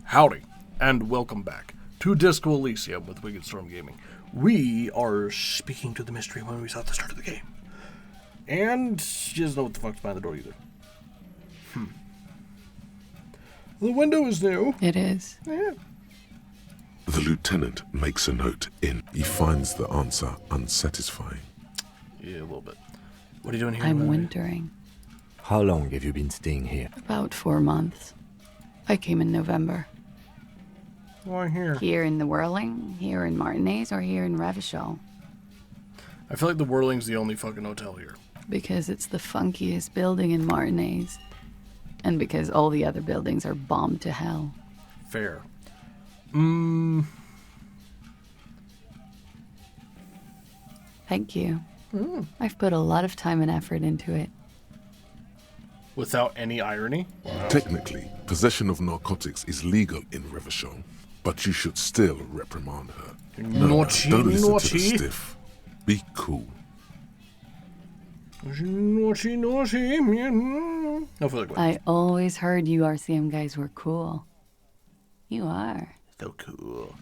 Howdy, and welcome back to Disco Elysium with Wickedstorm Gaming. We are speaking to the mystery when we saw at the start of the game. And she doesn't know what the fuck's behind the door either. The window is new. It is. Yeah. The lieutenant makes a note in. He finds the answer unsatisfying. Yeah, a little bit. What are you doing here? I'm wintering. How long have you been staying here? About 4 months. I came in November. Why here? Here in the Whirling, here in Martinez, or here in Revachol. I feel like the Whirling's the only fucking hotel here. Because it's the funkiest building in Martinez. And because all the other buildings are bombed to hell. Fair. Thank you. I've put a lot of time and effort into it. Without any irony? Technically, possession of narcotics is legal in Revachol, but you should still reprimand her. Naughty, don't listen naughty. to the stiff. Be cool. Naughty, naughty. No further questions. I always heard you RCM guys were cool. You are. So cool.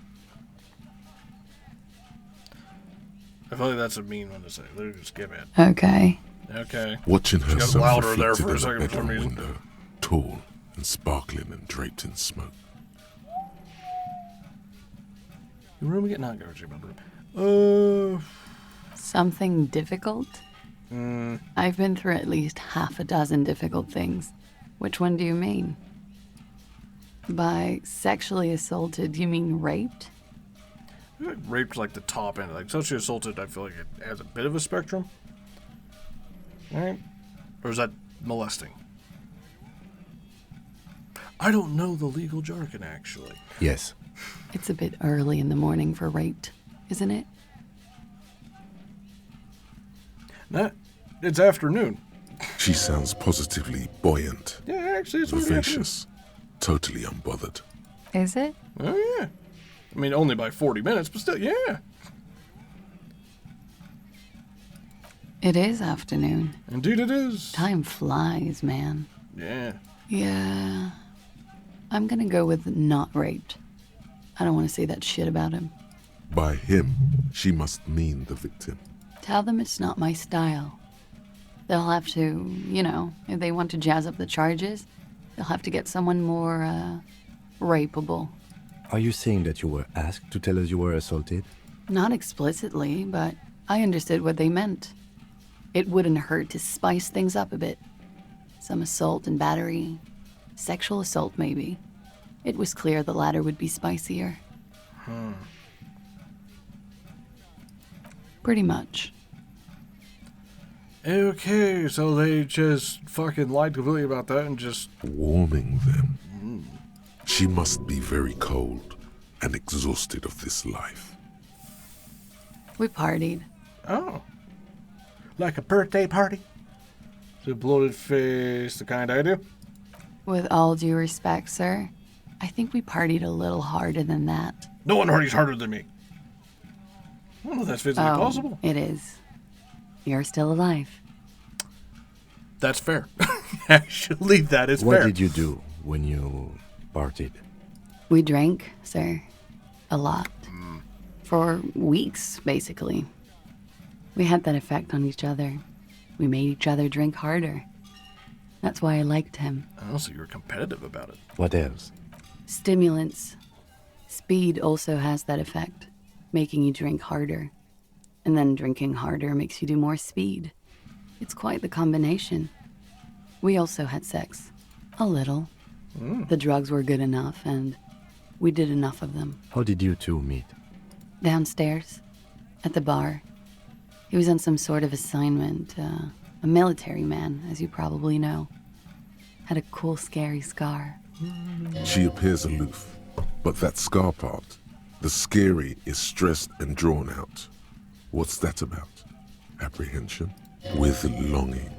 I feel like that's a mean one to say. Let's just skip it. Okay. Okay. Watching got herself louder there reflected for a in second for some bedroom reason. window, tall and sparkling and draped in smoke. The room we get not garbage about. Something difficult? I've been through at least half a dozen difficult things. Which one do you mean? By sexually assaulted, you mean raped? Raped like the top end. Like sexually assaulted, I feel like it has a bit of a spectrum. Right? Or is that molesting? I don't know the legal jargon, actually. Yes. It's a bit early in the morning for raped, isn't it? Nah, it's afternoon. She sounds positively buoyant, Yeah, actually, it's already afternoon. vivacious, totally unbothered. Is it? Oh, yeah. I mean, only by 40 minutes, but still, yeah. It is afternoon. Indeed it is. Time flies, man. Yeah. Yeah. I'm gonna go with not raped. I don't want to say that shit about him. By him, she must mean the victim. Tell them it's not my style. They'll have to, if they want to jazz up the charges, they'll have to get someone more, rapeable. Are you saying that you were asked to tell us you were assaulted? Not explicitly, but I understood what they meant. It wouldn't hurt to spice things up a bit. Some assault and battery. Sexual assault, maybe. It was clear the latter would be spicier. Pretty much. Okay, so they just fucking lied completely about that and just... Warming them. She must be very cold and exhausted of this life. We partied. Oh. Like a birthday party? The bloated face, the kind I do? With all due respect, sir, I think we partied a little harder than that. No one parties harder than me. I don't know if that's physically possible. It is. You're still alive. That's fair. Actually, that is What fair. did you do when you partied? We drank, sir. A lot. For weeks, basically. We had that effect on each other. We made each other drink harder. That's why I liked him. Oh, so you were competitive about it. What else? Stimulants. Speed also has that effect, making you drink harder. And then drinking harder makes you do more speed. It's quite the combination. We also had sex. A little. The drugs were good enough, and we did enough of them. How did you two meet? Downstairs, at the bar. He was on some sort of assignment, a military man, as you probably know. Had a cool, scary scar. She appears aloof, but that scar part, the scary, is stressed and drawn out. What's that about? Apprehension? With longing.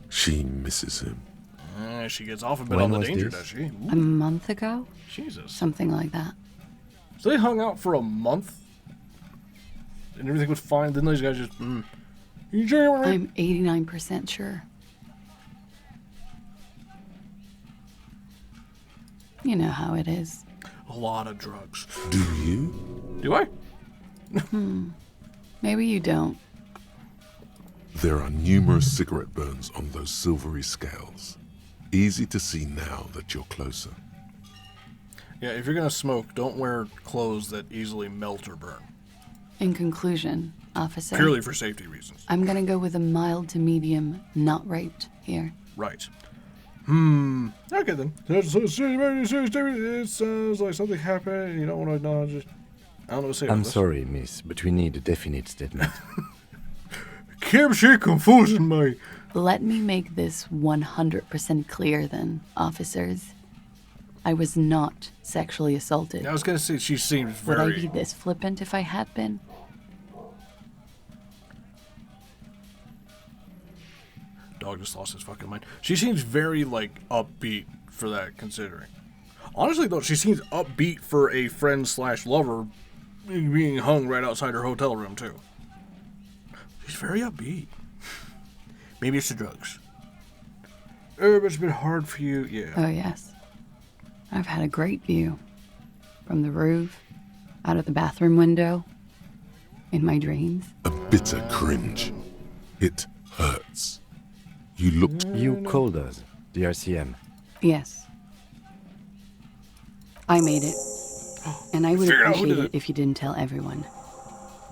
She misses him. She gets off a bit When on the was danger, this? does she? A month ago? Jesus. Something like that. So they hung out for a month? And everything was fine? Then those guys just, You sure you weren't right? I'm 89% sure. You know how it is. A lot of drugs. Do you? Do I? Maybe you don't. There are numerous cigarette burns on those silvery scales. Easy to see now that you're closer. Yeah, if you're gonna smoke, don't wear clothes that easily melt or burn. In conclusion, officer, Purely for safety reasons. I'm gonna go with a mild to medium not raped here. Right. Okay then. It sounds like something happened. You don't want to acknowledge it. I don't know what to say. I'm sorry, miss, but we need a definite statement. Keep shit confusing me. Let me make this 100% clear then, officers. I was not sexually assaulted. I was gonna say she seems Would I very. be this flippant if I had been? Dog just lost his fucking mind. She seems very like upbeat for that, considering. Honestly though, she seems upbeat for a friend slash lover being hung right outside her hotel room too. She's very upbeat. Maybe it's the drugs. But it's been hard for you, yeah. Oh, yes. I've had a great view. From the roof, out of the bathroom window, in my dreams. A bitter cringe. It hurts. You looked You called us, the RCM. Yes. I made it. And I would Figured out who appreciate did it if you didn't tell everyone.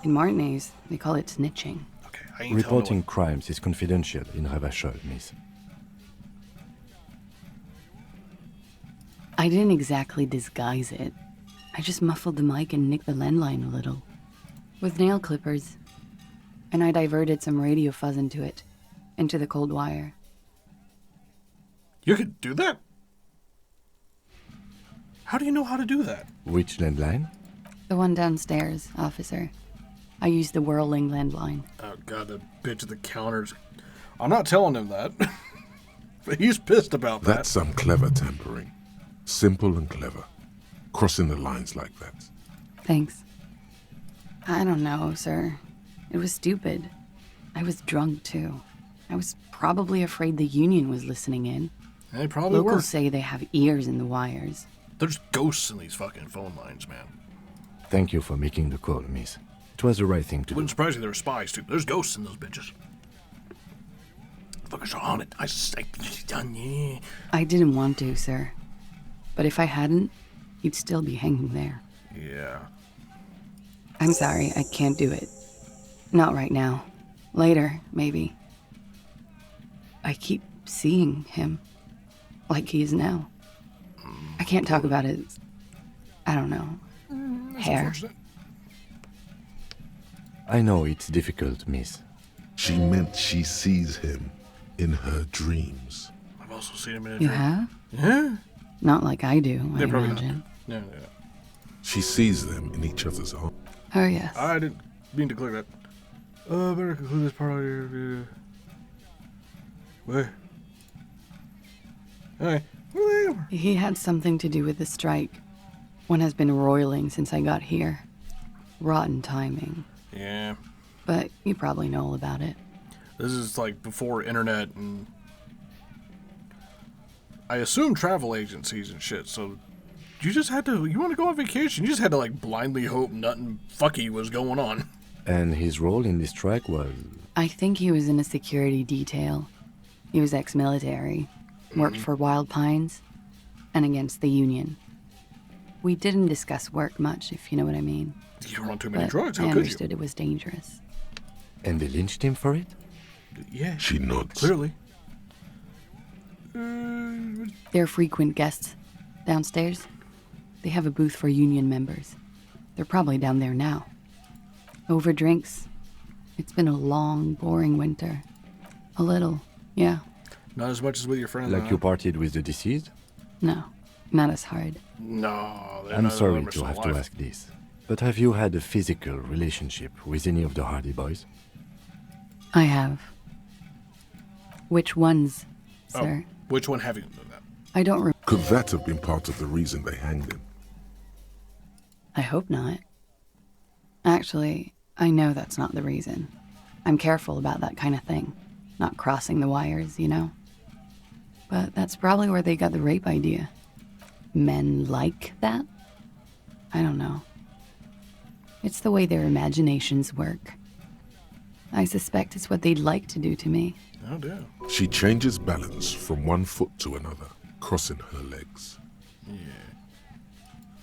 In Martinez, they call it snitching. Okay, I ain't Reporting telling crimes is confidential in Ravachol, miss. I didn't exactly disguise it. I just muffled the mic and nicked the landline a little. With nail clippers. And I diverted some radio fuzz into it. Into the cold wire. You could do that? How do you know how to do that? Which landline? The one downstairs, officer. I used the whirling landline. Oh god, the bitch at the counters. I'm not telling him that. But he's pissed about that. That's some clever tampering. Simple and clever. Crossing the lines like that. Thanks. I don't know, sir. It was stupid. I was drunk, too. I was probably afraid the union was listening in. They probably Locals were. say they have ears in the wires. There's ghosts in these fucking phone lines, man. Thank you for making the call, miss. It was the right thing to do. Wouldn't surprise me there were spies, too. There's ghosts in those bitches. Fuckers are on it. Yeah. I didn't want to, sir. But if I hadn't, you'd still be hanging there. Yeah. I'm sorry, I can't do it. Not right now. Later, maybe. I keep seeing him. Like he is now. I can't talk about his... I don't know. That's Hair. unfortunate. I know it's difficult, miss. She meant she sees him in her dreams. I've also seen him in a You dream. have? Yeah? Not like I do, I Yeah, probably not. imagine. No. She sees them in each other's arms. Oh, yes. I didn't mean to click that. Better conclude this part of your review. Wait. Hey, where are they? He had something to do with the strike. One has been roiling since I got here. Rotten timing. Yeah. But you probably know all about it. This is like before internet and I assume travel agencies and shit, so you want to go on vacation, you just had to like blindly hope nothing fucky was going on. And his role in this strike was... I think he was in a security detail. He was ex-military, worked for Wild Pines, and against the Union. We didn't discuss work much, if you know what I mean. You were on too many But drugs, I how could understood it was dangerous. And they lynched him for it? you? Yeah, She nods. clearly. They're frequent guests downstairs. They have a booth for Union members. They're probably down there now. Over drinks. It's been a long, boring winter. A little, yeah. Not as much as with your friend. Like you partied with the deceased? No, not as hard. No, they're I'm none of sorry them are to still have alive. to ask this, but have you had a physical relationship with any of the Hardy Boys? I have. Which ones, Oh, sir? which one have you done that? I don't Could that have been part of the reason they hanged him? I hope not. Actually, I know that's not the reason. I'm careful about that kind of thing. Not crossing the wires, you know? But that's probably where they got the rape idea. men like that? I don't know. It's the way their imaginations work. I suspect it's what they'd like to do to me. Oh, damn. She changes balance from one foot to another, crossing her legs. Yeah.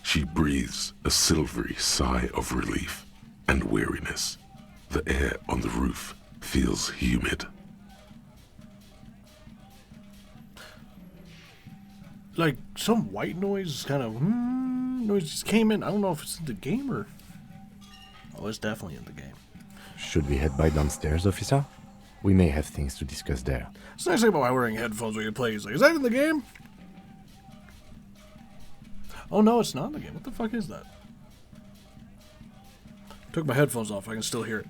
She breathes a silvery sigh of relief and weariness. The air on the roof feels humid. Like, some white noise kind of noise just came in. I don't know if it's in the game or... Oh, it's definitely in the game. Should we head by downstairs, officer? We may have things to discuss there. It's nice thing about wearing headphones when you play. It's like, is that in the game? Oh, no, it's not in the game. What the fuck is that? Took my headphones off. I can still hear it.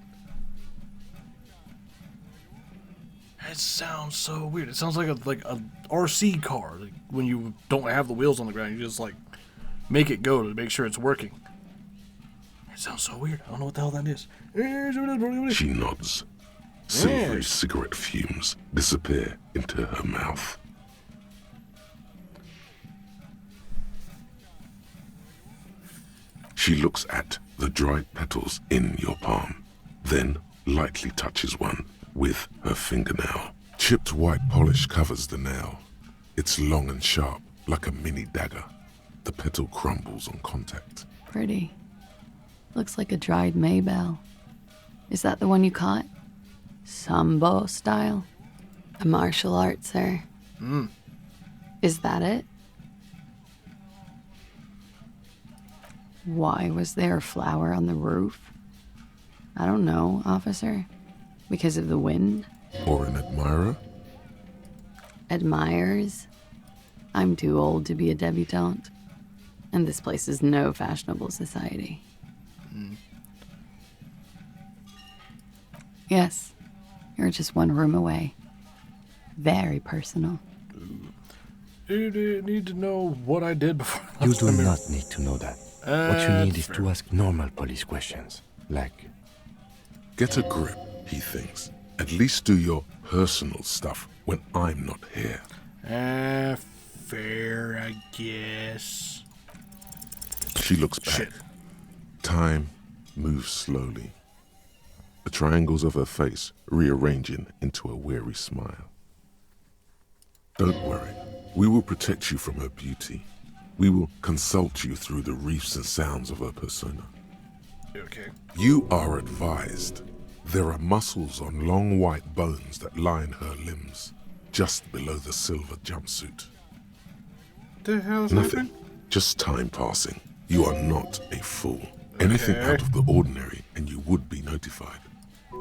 It sounds so weird. It sounds like a RC car. Like when you don't have the wheels on the ground, you just like make it go to make sure it's working. It sounds so weird. I don't know what the hell that is. She nods. Silvery cigarette fumes disappear into her mouth. She looks at the dried petals in your palm, then lightly touches one with her fingernail. Chipped white polish covers the nail. It's long and sharp, like a mini dagger. The petal crumbles on contact. Pretty. Looks like a dried maybell. Is that the one you caught? Sambo style? A martial art, sir. Is that it? Why was there a flower on the roof? I don't know, officer. Because of the wind? Or an admirer? Admirers? I'm too old to be a debutante. And this place is no fashionable society. Yes, you're just one room away. Very personal. You need to know what I did before. You do not need to know that. What you need is fair. to ask normal police questions, like... Get a grip, he thinks. At least do your personal stuff when I'm not here. Fair, I guess. She looks back. Shit. Time moves slowly. The triangles of her face rearranging into a weary smile. Don't worry. We will protect you from her beauty. We will consult you through the reefs and sounds of her persona. Okay. You are advised. There are muscles on long white bones that line her limbs, just below the silver jumpsuit. The hell's Nothing. happening? Just time passing. You are not a fool. Anything Okay. out of the ordinary and you would be notified.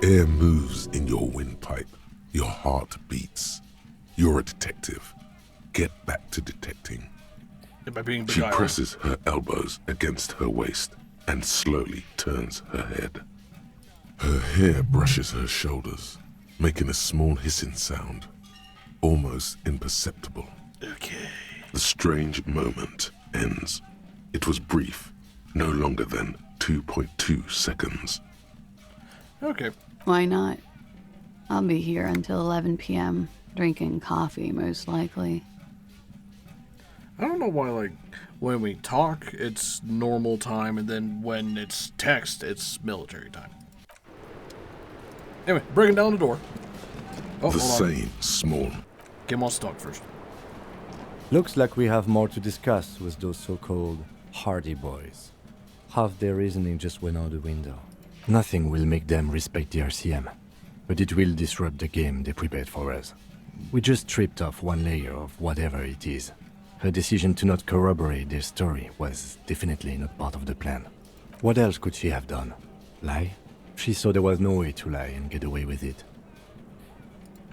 Air moves in your windpipe. Your heart beats. You're a detective. Get back to detecting. Am I being She beguiled? presses her elbows against her waist and slowly turns her head. Her hair brushes her shoulders, making a small hissing sound, almost imperceptible. Okay. The strange moment ends. It was brief, no longer than 2.2 seconds. Okay. Why not? I'll be here until 11 p.m., drinking coffee, most likely. I don't know why, like, when we talk, it's normal time, and then when it's text, it's military time. Anyway, breaking down the door. Oh, The hold on. same small. Get him on stock first. Looks like we have more to discuss with those so-called Hardy boys. Half their reasoning just went out the window. Nothing will make them respect the RCM, but it will disrupt the game they prepared for us. We just stripped off one layer of whatever it is. Her decision to not corroborate their story was definitely not part of the plan. What else could she have done? Lie? She saw there was no way to lie and get away with it.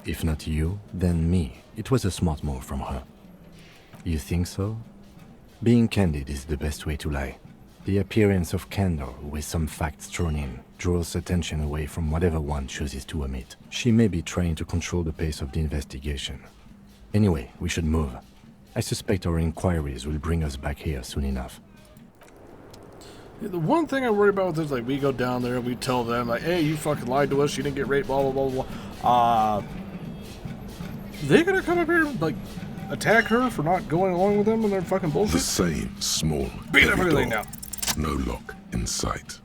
If not you, then me. It was a smart move from her. You think so? Being candid is the best way to lie. The appearance of candor with some facts thrown in draws attention away from whatever one chooses to omit. She may be trying to control the pace of the investigation. Anyway, we should move. I suspect our inquiries will bring us back here soon enough. The one thing I worry about is, like, we go down there and we tell them, like, hey, you fucking lied to us, you didn't get raped, blah, blah, blah, blah. They're gonna come up here, like, attack her for not going along with them and their fucking The bullshit? same small, Beat heavy everything door. down. No lock in sight.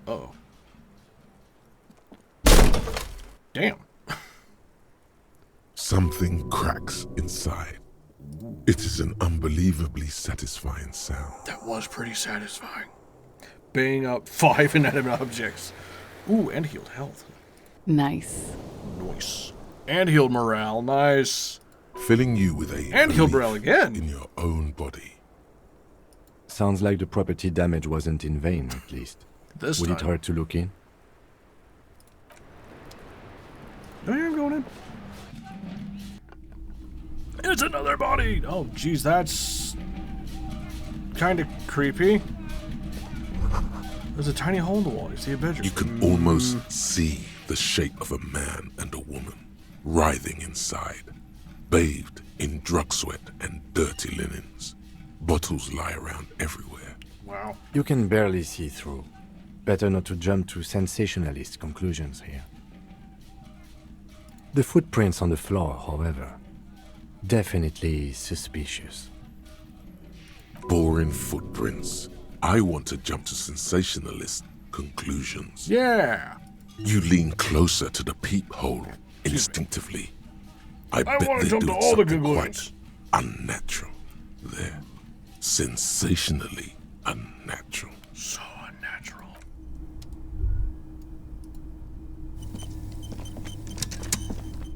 Uh-oh. Damn. Something cracks inside. It is an unbelievably satisfying sound. That was pretty satisfying. Bang up 5 inanimate objects. Ooh, and healed health. Nice. Nice. And healed morale. Nice. Filling you with a And healed relief morale again. in your own body. Sounds like the property damage wasn't in vain, at least. This Would time. it hurt to look in? Oh, yeah, I'm going in. It's another body! Oh, geez, that's kind of creepy. There's a tiny hole in the wall. You see a bedroom. You can almost see the shape of a man and a woman writhing inside, bathed in drug sweat and dirty linens. Bottles lie around everywhere. Wow. You can barely see through. Better not to jump to sensationalist conclusions here. The footprints on the floor, however, definitely suspicious. Boring footprints. I want to jump to sensationalist conclusions. Yeah. You lean closer to the peephole instinctively. I bet wanna they're jump to doing all the something quite conclusions. unnatural there. Sensationally unnatural. So unnatural.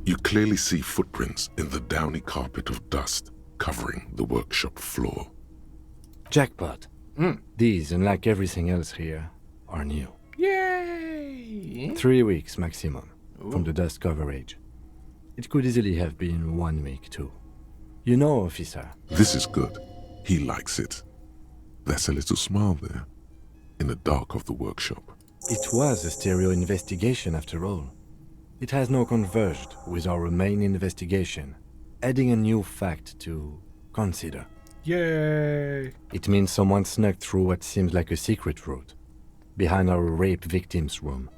You clearly see footprints in the downy carpet of dust covering the workshop floor. Jackpot. These, unlike everything else here, are new. Yay! 3 weeks maximum from the dust coverage. It could easily have been 1 week too. You know, officer, This is good. He likes it. There's a little smile there, in the dark of the workshop. it was a stereo investigation after all. It has now converged with our main investigation, adding a new fact to consider. Yay! It means someone snuck through what seems like a secret route, behind our rape victim's room,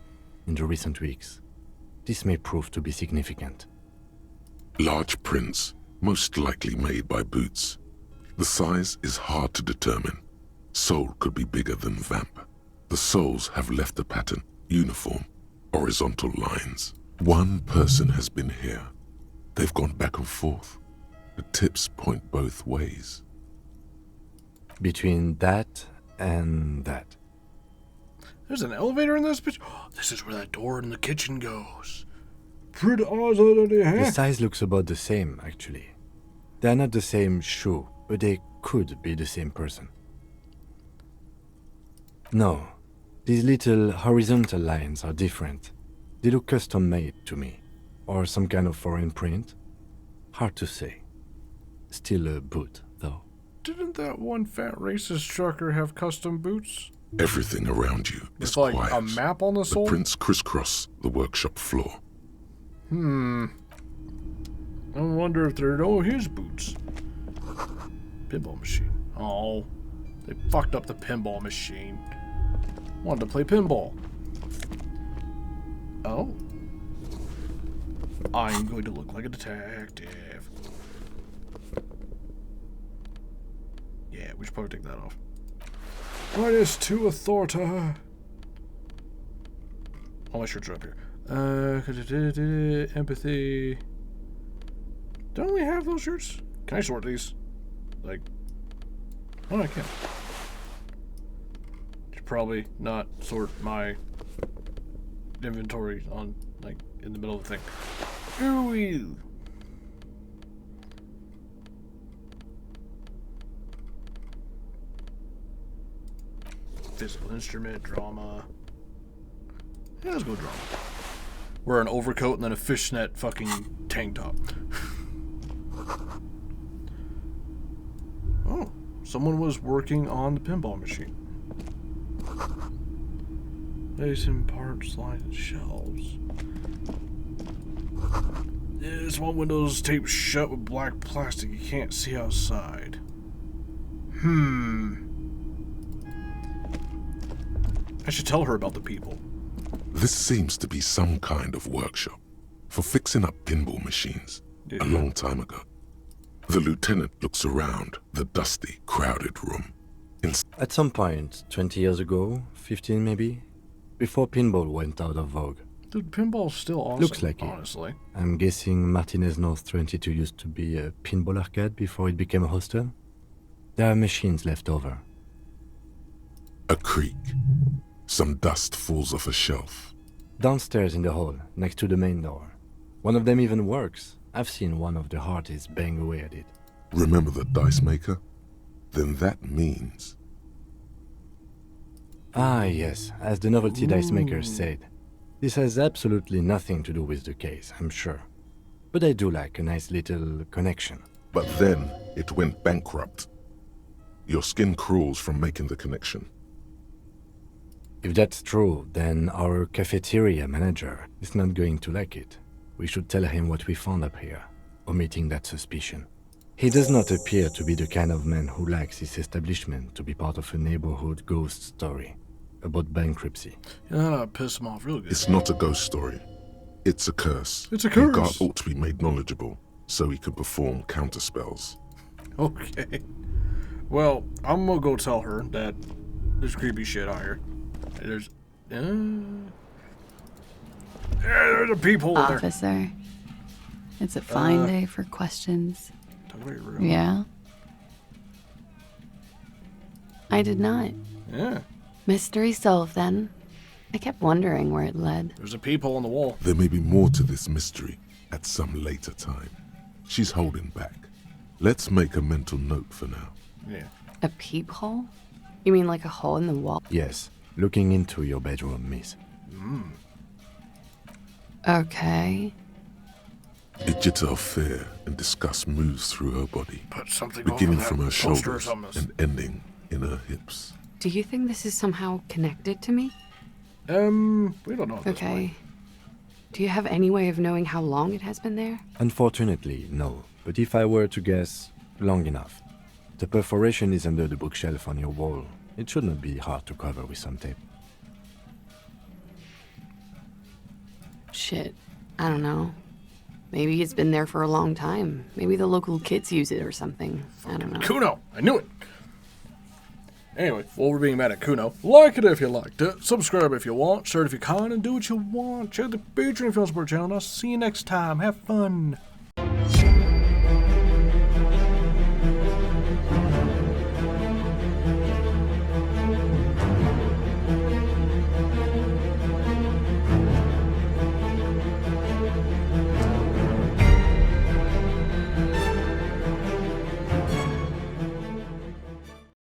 in the recent weeks. This may prove to be significant. Large prints, most likely made by boots. The size is hard to determine. Sole could be bigger than vamp. The soles have left the pattern, uniform, horizontal lines. One person has been here. They've gone back and forth. The tips point both ways. Between that and that. There's an elevator in this bitch. This is where that door in the kitchen goes. Pretty awesome, The huh? size looks about the same, actually. They're not the same shoe, but they could be the same person. No, these little horizontal lines are different. They look custom-made to me, or some kind of foreign print. Hard to say. Still a boot, though. Didn't that one fat racist trucker have custom boots? Everything around you is With like quiet. a map on the The sole? prints crisscross the workshop floor. I wonder if they're his boots. Pinball machine. Oh, they fucked up the pinball machine. Wanted to play pinball. Oh. I'm going to look like a detective. Yeah, we should probably take that off. -2 authority. All my shirts are up here. Empathy. Don't we have those shirts? Can I sort these? Like, oh, I can. Should probably not sort my inventory on, like, in the middle of the thing. Ooh. Physical instrument, drama. Yeah, let's go drama. Wear an overcoat and then a fishnet fucking tank top. Oh, someone was working on the pinball machine. Placing parts, lines, and shelves. This one window's taped shut with black plastic. You can't see outside. I should tell her about the people. This seems to be some kind of workshop for fixing up pinball machines a long time ago. The lieutenant looks around the dusty, crowded room. At some point, 20 years ago, 15 maybe, before pinball went out of vogue. Dude, pinball's still awesome. Looks like it. honestly. I'm guessing Martinez North 22 used to be a pinball arcade before it became a hostel. There are machines left over. A creak. Some dust falls off a shelf. Downstairs in the hall, next to the main door. One of them even works. I've seen one of the Hardys bang away at it. Remember the dice maker? Then that means... Ah, yes, as the novelty dice maker said. This has absolutely nothing to do with the case, I'm sure. But I do like a nice little connection. But then it went bankrupt. Your skin crawls from making the connection. If that's true, then our cafeteria manager is not going to like it. We should tell him what we found up here, omitting that suspicion. He does not appear to be the kind of man who likes his establishment to be part of a neighborhood ghost story about bankruptcy. Yeah, that'll piss him off real good. It's not a ghost story. It's a curse. It's a Your curse. guard ought to be made knowledgeable so he can perform counterspells. Okay. Well, I'm gonna go tell her that there's creepy shit out here. There's a peephole in there. Officer, it's a fine day for questions. Talk about your room. Yeah? I did not. Yeah. Mystery solved then. I kept wondering where it led. There's a peephole on the wall. There may be more to this mystery at some later time. She's holding back. Let's make a mental note for now. Yeah. A peephole? You mean like a hole in the wall? Yes, looking into your bedroom, miss. Okay. Digital fair and discuss moves through her body, Put something beginning over from that her poster or shoulders something. and ending in her hips. Do you think this is somehow connected to me? We don't know at this point. Okay. Do you have any way of knowing how long it has been there? Unfortunately, no. But if I were to guess, long enough. The perforation is under the bookshelf on your wall. It should not be hard to cover with some tape. Shit. I don't know. Maybe it's been there for a long time. Maybe the local kids use it or something. I don't know. Kuno! I knew it! Anyway, while we're being mad at Kuno, like it if you liked it, subscribe if you want, share it if you can, and do what you want. Check the Patreon if you want to support the channel, and I'll see you next time. Have fun!